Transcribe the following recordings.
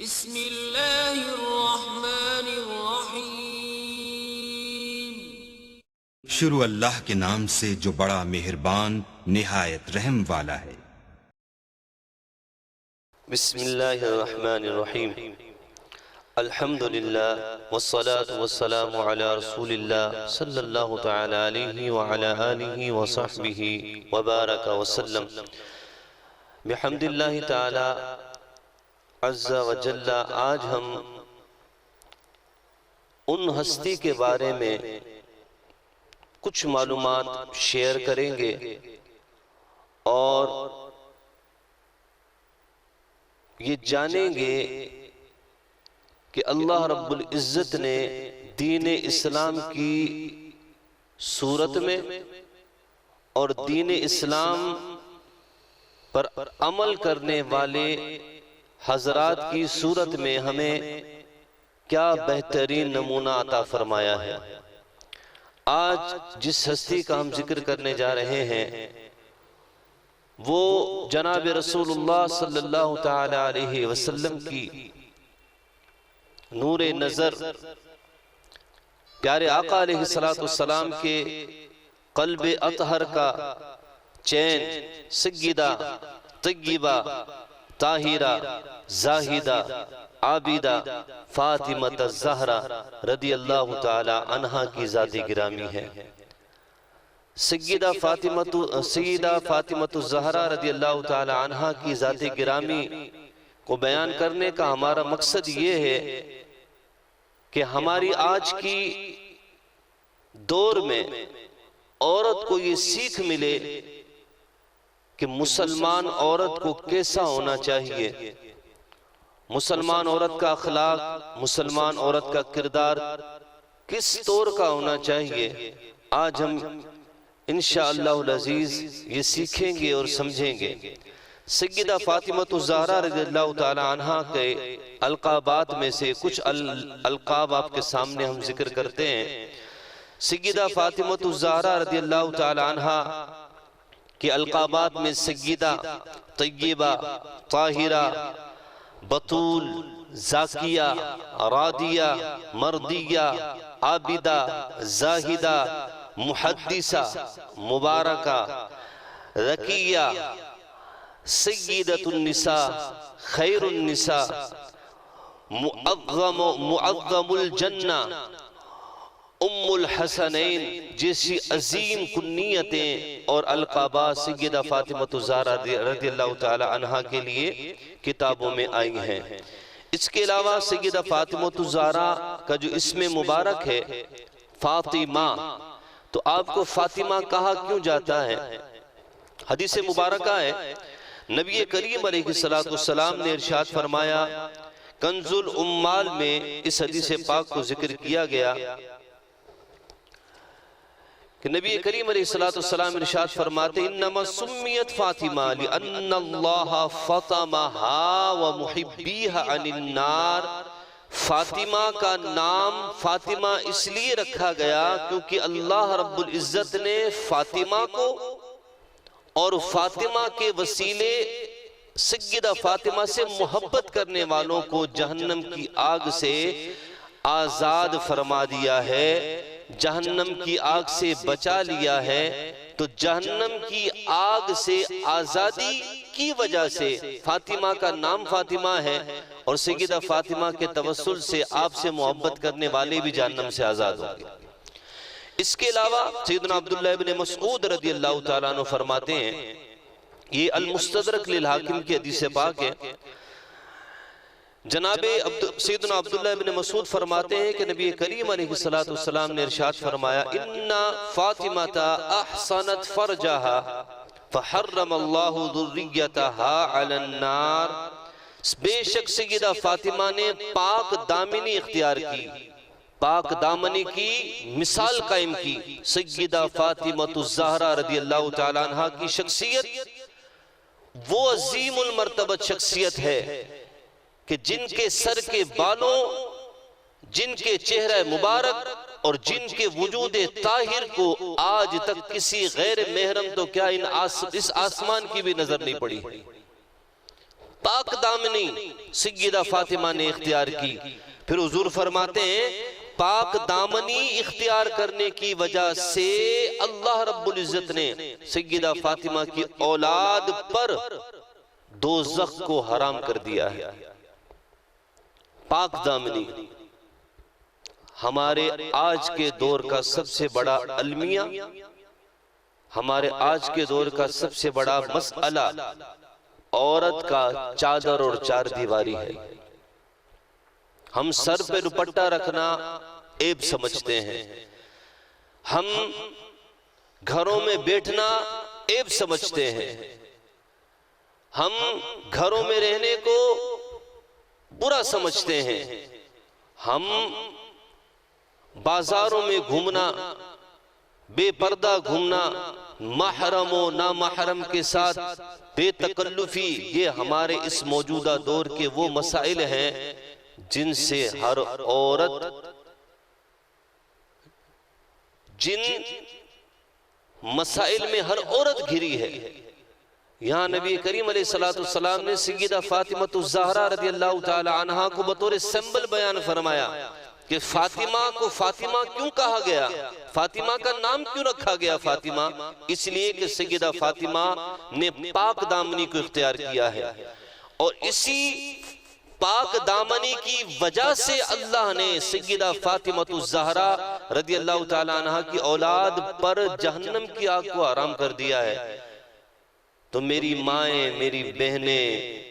بسم اللہ الرحمن الرحیم۔ شروع اللہ کے نام سے جو بڑا مہربان نہایت رحم والا ہے۔ بسم اللہ الرحمن الرحیم۔ الحمدللہ والصلاة والسلام علی رسول اللہ صلی اللہ تعالی علیہ وعلی آلہ وصحبہ وبارک وسلم۔ بحمد اللہ تعالی عز و جل آج ہم ان ہستی کے بارے میں کچھ معلومات شیئر کریں گے اور یہ جانیں گے کہ اللہ رب العزت نے دین اسلام کی صورت میں اور دین اسلام پر عمل کرنے والے حضرات کی صورت میں ہمیں کیا بہترین نمونہ عطا فرمایا ہے۔ آج جس ہستی کا ہم ذکر کرنے جا رہے ہیں وہ جناب رسول اللہ صلی اللہ تعالی علیہ وسلم کی نور نظر، پیارے آقا علیہ السلام کے قلب اطہر کا چین، سیدہ طیبہ طاہرہ زاہدہ عابدہ فاطمہ الزہرا رضی اللہ تعالی عنہا کی ذات گرامی ہے۔ سیدہ فاطمہ الزہرا رضی اللہ تعالی عنہا کی ذات گرامی کو بیان کرنے کا ہمارا مقصد یہ ہے کہ ہماری آج کی دور میں عورت کو یہ سیکھ ملے کہ مسلمان عورت کو کیسا ہونا چاہیے، مسلمان عورت کا اخلاق، مسلمان عورت کا کردار کس طور کا ہونا چاہیے۔ آج ہم انشاءاللہ العزیز یہ سیکھیں گے اور سمجھیں گے۔ سیدہ فاطمہ الزہرا رضی اللہ تعالی عنہا کے القابات میں سے کچھ القاب آپ کے سامنے ہم ذکر کرتے ہیں۔ سیدہ فاطمہ الزہرا رضی اللہ تعالی عنہا کہ القابات میں سیدہ طیبہ طاہرہ بطول زاکیہ راضیہ مرضیہ عابدہ زاہدہ محدثہ مبارکہ رقیہ سیدۃ النساء خیر النساء معظم الجنہ ام الحسنین جیسی عظیم کنیتیں اور القابات سیدہ فاطمہ الزہرا رضی اللہ تعالی عنہا کے لیے کتابوں میں آئی ہیں۔ اس کے علاوہ سیدہ فاطمہ الزہرا کا جو اسم مبارک ہے فاطمہ، تو آپ کو فاطمہ کہا کیوں جاتا ہے؟ حدیث مبارکہ ہے، نبی کریم علیہ السلام نے ارشاد فرمایا، کنز الامال میں اس حدیث پاک کو ذکر کیا گیا کہ نبی کریم علیہ السلام ارشاد فرماتے انما سمیت فاطمہ لأن اللہ فطمہا ومحبیہا عن النار۔ فاطمہ کا نام فاطمہ اس لیے رکھا گیا کیونکہ اللہ رب العزت نے فاطمہ کو اور فاطمہ کے وسیلے سیدہ فاطمہ سے محبت کرنے والوں کو جہنم کی آگ سے آزاد فرما دیا ہے، جہنم کی آگ سے بچا لیا ہے۔ تو جہنم کی آگ سے آزادی کی وجہ سے فاطمہ کا نام فاطمہ ہے اور سیدہ فاطمہ کے توسل سے آپ سے محبت کرنے والے بھی جہنم سے آزاد ہوں گے۔ اس کے علاوہ سیدنا عبداللہ ابن مسعود رضی اللہ تعالیٰ عنہ فرماتے ہیں، یہ المستدرک للحاکم کی حدیث پاک ہے، جناب سیدنا عبداللہ ابن مسعود فرماتے ہیں کہ نبی کریم علیہ السلام نے ارشاد فرمایا ان فاطمہ احصنت فرجہا فحرم اللہ ذریتہا علی النار۔ بے شک سیدہ فاطمہ نے پاک دامنی اختیار کی، پاک دامنی کی مثال قائم کی۔ سیدہ فاطمہ الزہرا رضی اللہ تعالیٰ عنہ کی شخصیت وہ عظیم المرتبت شخصیت ہے کہ جن کے سر کے بالوں، جن کے چہرہ مبارک اور جن کے وجود طاہر کو آج تک کسی غیر محرم تو کیا اس آسمان کی بھی نظر نہیں پڑی۔ پاک دامنی سیدہ فاطمہ نے اختیار کی۔ پھر حضور فرماتے ہیں پاک دامنی اختیار کرنے کی وجہ سے اللہ رب العزت نے سیدہ فاطمہ کی اولاد پر دوزخ کو حرام کر دیا ہے۔ پاک دامنی ہمارے آج کے دور کا سب سے بڑا المیہ، ہمارے آج کے دور کا سب سے بڑا مسئلہ عورت کا چادر اور چار دیواری ہے۔ ہم سر پہ دوپٹہ رکھنا عیب سمجھتے ہیں، ہم گھروں میں بیٹھنا عیب سمجھتے ہیں، ہم گھروں میں رہنے کو برا سمجھتے ہیں، ہم بازاروں میں گھومنا، بے پردہ گھومنا، محرم و نامحرم کے ساتھ بے تکلفی، یہ ہمارے اس موجودہ دور کے وہ مسائل ہیں جن سے ہر عورت، جن مسائل میں ہر عورت گھری ہے۔ یہاں نبی کریم علیہ السلام نے سیدہ فاطمہ الزہرا رضی اللہ تعالی عنہا کو بطور سمبل بیان فرمایا کہ فاطمہ کو فاطمہ کیوں کہا گیا، فاطمہ کا نام کیوں رکھا گیا فاطمہ؟ اس لیے کہ سیدہ فاطمہ نے پاک دامنی کو اختیار کیا ہے، اور اسی پاک دامنی کی وجہ سے اللہ نے سیدہ فاطمہ الزہرا رضی اللہ تعالی عنہ کی اولاد پر جہنم کی آگ کو حرام کر دیا ہے۔ تو میری مائیں، میری بہنیں،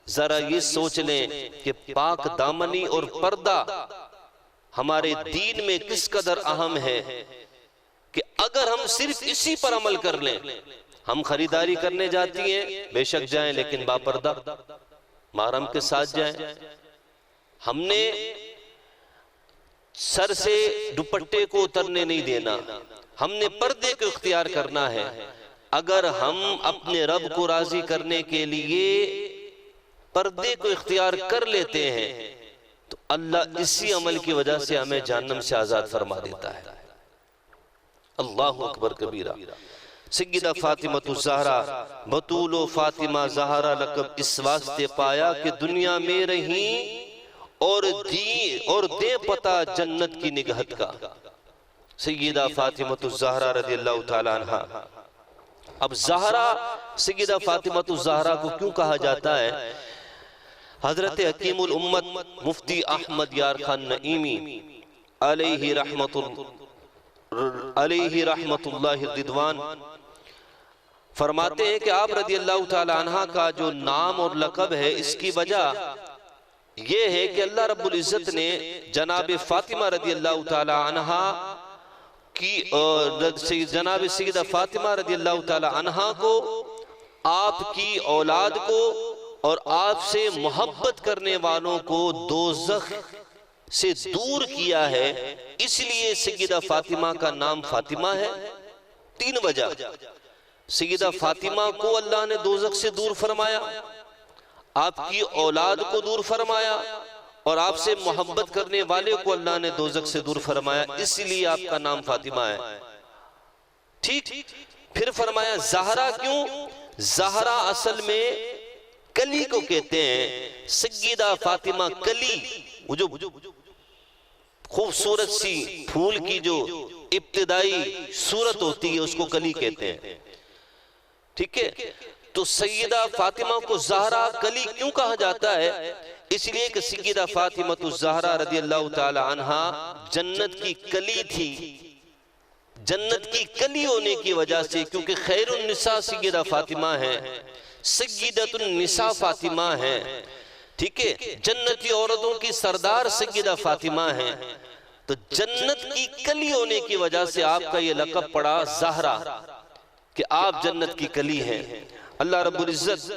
ذرا یہ سوچ لیں کہ پاک دامنی اور پردہ ہمارے دین میں کس قدر اہم ہے، کہ اگر ہم صرف اسی پر عمل کر لیں، ہم خریداری کرنے جاتی ہیں بے شک جائیں لیکن با پردہ محرم کے ساتھ جائیں، ہم نے سر سے دوپٹے کو اترنے نہیں دینا، ہم نے پردے کو اختیار کرنا ہے۔ اگر ہم اپنے رب کو راضی کرنے کے لیے پردے کو اختیار کر لیتے ہیں تو اللہ اسی عمل کی وجہ سے ہمیں جہنم سے آزاد فرما دیتا ہے۔ اللہ اکبر کبیرہ۔ سیدہ فاطمہ الزہرا بطول و فاطمہ زہرا لقب اس واسطے پایا کہ دنیا میں رہیں اور دے پتہ جنت کی نگہت کا۔ سیدہ فاطمہ الزہرا رضی اللہ تعالی عنہ۔ اب زہرا، سیدہ فاطمہ الزہرا کو کیوں کہا جاتا ہے؟ حضرت حکیم الامت مفتی احمد یار خان نعیمی علیہ رحمت اللہ الرضوان فرماتے ہیں کہ آپ رضی اللہ تعالی عنہ کا جو نام اور لقب ہے، اس کی وجہ یہ ہے کہ اللہ رب العزت نے جناب فاطمہ رضی اللہ تعالی عنہ کی، جناب سیدہ فاطمہ رضی اللہ تعالی عنہ کو، آپ کی اولاد کو اور آپ سے محبت کرنے والوں کو دوزخ سے دور کیا ہے، اس لیے سیدہ فاطمہ کا نام فاطمہ ہے۔ تین وجہ: سیدہ فاطمہ کو اللہ نے دوزخ سے دور فرمایا، آپ کی اولاد کو دور فرمایا، اور آپ سے محبت کرنے والے کو اللہ نے دوزخ سے دور فرمایا، اس لیے آپ کا نام فاطمہ ہے۔ ٹھیک، پھر فرمایا زہرا کیوں؟ زہرا اصل میں کلی کو کہتے ہیں۔ سیدہ فاطمہ کلی، وہ جو خوبصورت سی پھول کی جو ابتدائی صورت ہوتی ہے اس کو کلی کہتے ہیں، ٹھیک ہے؟ تو سیدہ فاطمہ کو زہرا کلی کیوں کہا جاتا ہے؟ اس لیے کہ سیدہ فاطمہ الزہرا رضی اللہ تعالی عنہا جنت کی کلی تھی۔ جنت کی کلی ہونے کی وجہ سے، کیونکہ خیر النساء سیدہ فاطمہ ہے، سیدۃ النساء فاطمہ ہے، ٹھیک ہے؟ جنتی عورتوں کی سردار سیدہ فاطمہ ہے، تو جنت کی کلی ہونے کی وجہ سے آپ کا یہ لقب پڑا زہرا، کہ آپ جنت کی کلی ہیں۔ اللہ رب العزت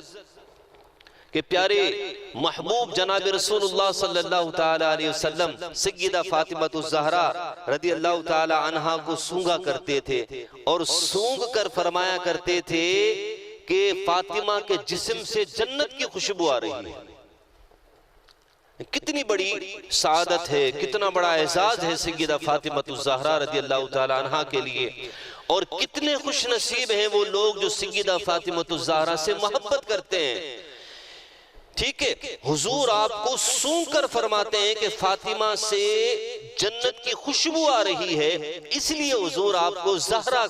کہ پیارے محبوب جناب رسول اللہ صلی اللہ تعالی علیہ وسلم سیدہ فاطمہ الزہرا رضی اللہ تعالی عنہا کو سونگا کرتے تھے، اور سونگ کر فرمایا کرتے تھے کہ فاطمہ کے جسم سے جنت کی خوشبو آ رہی ہے۔ کتنی بڑی سعادت ہے، کتنا بڑا اعزاز ہے سیدہ فاطمہ الزہرا رضی اللہ تعالی عنہا کے لیے، اور کتنے خوش نصیب ہیں وہ لوگ جو سیدہ فاطمہ الزہرا سے محبت کرتے ہیں۔ ٹھیک ہے، حضور آپ کو سونگ کر فرماتے ہیں کہ فاطمہ سے جنت کی خوشبو آ رہی ہے، اس لیے حضور آپ کو زہرا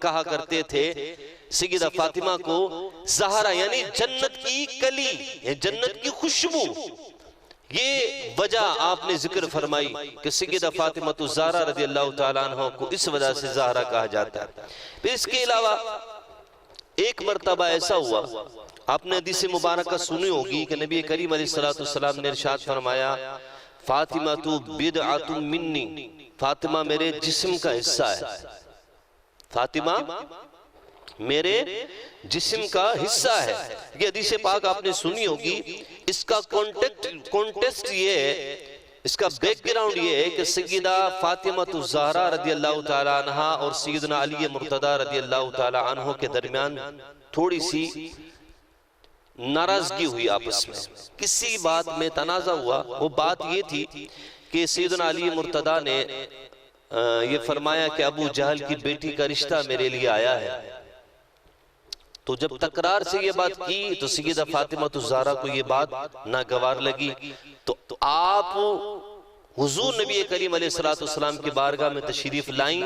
کہا کرتے تھے، سیدہ فاطمہ کو زہرا یعنی جنت کی کلی، جنت کی خوشبو۔ یہ وجہ آپ نے ذکر فرمائی کہ سیدہ فاطمہ الزہرا رضی اللہ تعالیٰ عنہ کو اس وجہ سے زہرا کہا جاتا ہے۔ پھر اس کے علاوہ ایک مرتبہ ایسا ہوا، آپ نے حدیث مبارکہ سنی ہوگی کہ نبی کریم علیہ السلام نے ارشاد فرمایا فاطمہ تو بدعۃ منی، فاطمہ میرے جسم کا حصہ ہے، فاطمہ میرے جسم کا حصہ ہے۔ یہ حدیث پاک آپ نے سنی ہوگی۔ اس کا کانٹیکسٹ یہ ہے، اس کا بیک گراؤنڈ یہ ہے کہ سیدہ فاطمہ الزہرا رضی اللہ تعالیٰ عنہ اور سیدنا علی مرتضیٰ رضی اللہ تعالیٰ عنہ کے درمیان تھوڑی سی ناراضگی ہوئی، آپس میں کسی بات میں تنازع ہوا۔ وہ بات یہ تھی کہ سیدنا علی مرتضیٰ نے یہ فرمایا کہ ابو جہل کی بیٹی کا رشتہ میرے لیے آیا ہے۔ تو جب تکرار سے یہ بات کی تو سیدہ فاطمہ الزہرا کو یہ بات ناگوار لگی، تو آپ حضور نبی کریم علیہ السلام کی بارگاہ میں تشریف لائیں۔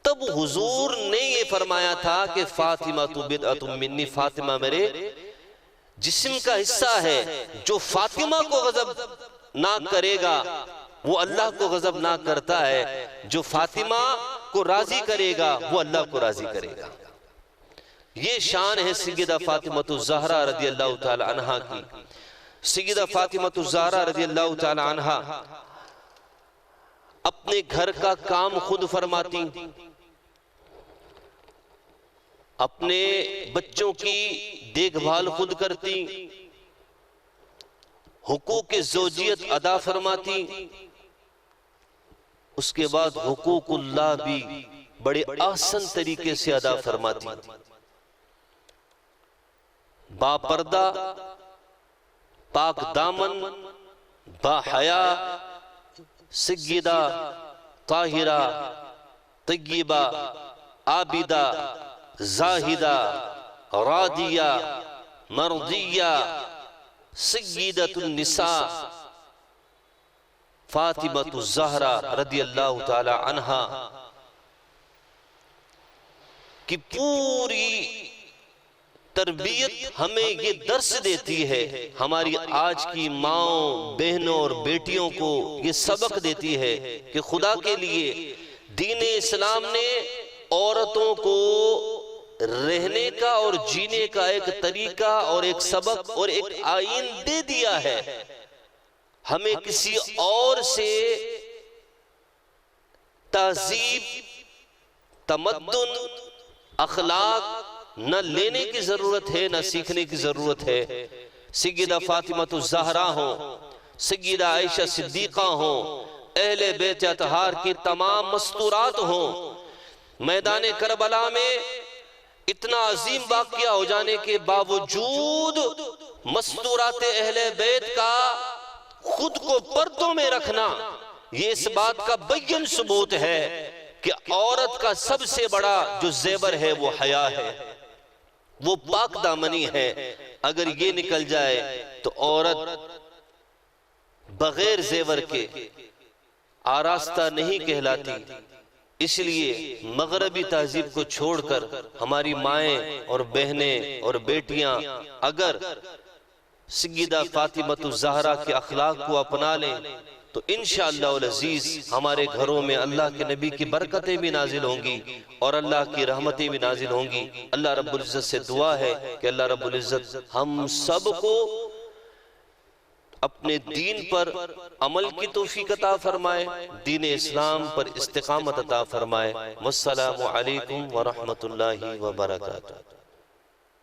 تب حضور نے یہ فرمایا تھا کہ فاطمہ تو بدعۃ منی، فاطمہ میرے جسم کا حصہ ہے، جو فاطمہ کو غضب نہ کرے گا وہ اللہ کو غضب نہ کرتا ہے، جو فاطمہ کو راضی کرے گا وہ اللہ کو راضی کرے گا۔ یہ شان ہے سیدہ فاطمہ الزہرا رضی اللہ تعالی عنہا کی۔ سیدہ فاطمہ الزہرا رضی اللہ تعالی عنہا اپنے گھر کا کام خود فرماتی، اپنے بچوں کی دیکھ بھال خود کرتی، حقوق زوجیت ادا فرماتی، اس کے بعد حقوق اللہ بھی بڑے آسن طریقے سے ادا فرماتی۔ با پردہ، پاک دامن، با حیا، سیدہ طاہرہ، طیبہ، عابدہ، زاہدہ، راضیہ، مرضیہ، سیدۃ النساء فاطمہ الزہرا رضی اللہ تعالی عنہا کی پوری تربیت ہمیں یہ درس دیتی ہے، ہماری آج کی ماؤں، بہنوں اور بیٹیوں کو یہ سبق دیتی ہے کہ خدا کے لیے دین اسلام نے عورتوں کو رہنے کا اور جینے کا ایک طریقہ اور ایک سبق اور ایک آئین دے دیا ہے۔ ہمیں کسی اور سے تہذیب، تمدن، اخلاق نہ لینے کی ضرورت ہے نہ سیکھنے کی ضرورت ہے۔ سیدہ فاطمہ الزہرا ہوں، سیدہ عائشہ صدیقہ ہوں، اہل بیت اطہار کی تمام مستورات ہوں، میدان کربلا میں اتنا عظیم واقعہ ہو جانے کے باوجود مستورات اہل بیت کا خود کو پردوں میں رکھنا، یہ اس بات کا بین ثبوت ہے کہ عورت کا سب سے بڑا جو زیور ہے وہ حیا ہے، وہ پاک دامنی ہے۔ اگر یہ نکل جائے تو عورت بغیر زیور کے آراستہ نہیں کہلاتی۔ اس لیے مغربی تہذیب کو چھوڑ کر ہماری مائیں اور بہنیں اور بیٹیاں اگر سیدہ فاطمہ الزہرا کے اخلاق کو اپنا لیں تو انشاءاللہ العزیز ہمارے گھروں میں اللہ کے نبی کی برکتیں بھی نازل ہوں گی اور اللہ کی رحمتیں بھی نازل ہوں گی۔ اللہ رب العزت سے دعا ہے کہ اللہ رب العزت ہم سب کو اپنے دین پر عمل کی توفیق عطا فرمائے، دین اسلام پر استقامت عطا فرمائے۔ والسلام علیکم ورحمۃ اللہ وبرکاتہ۔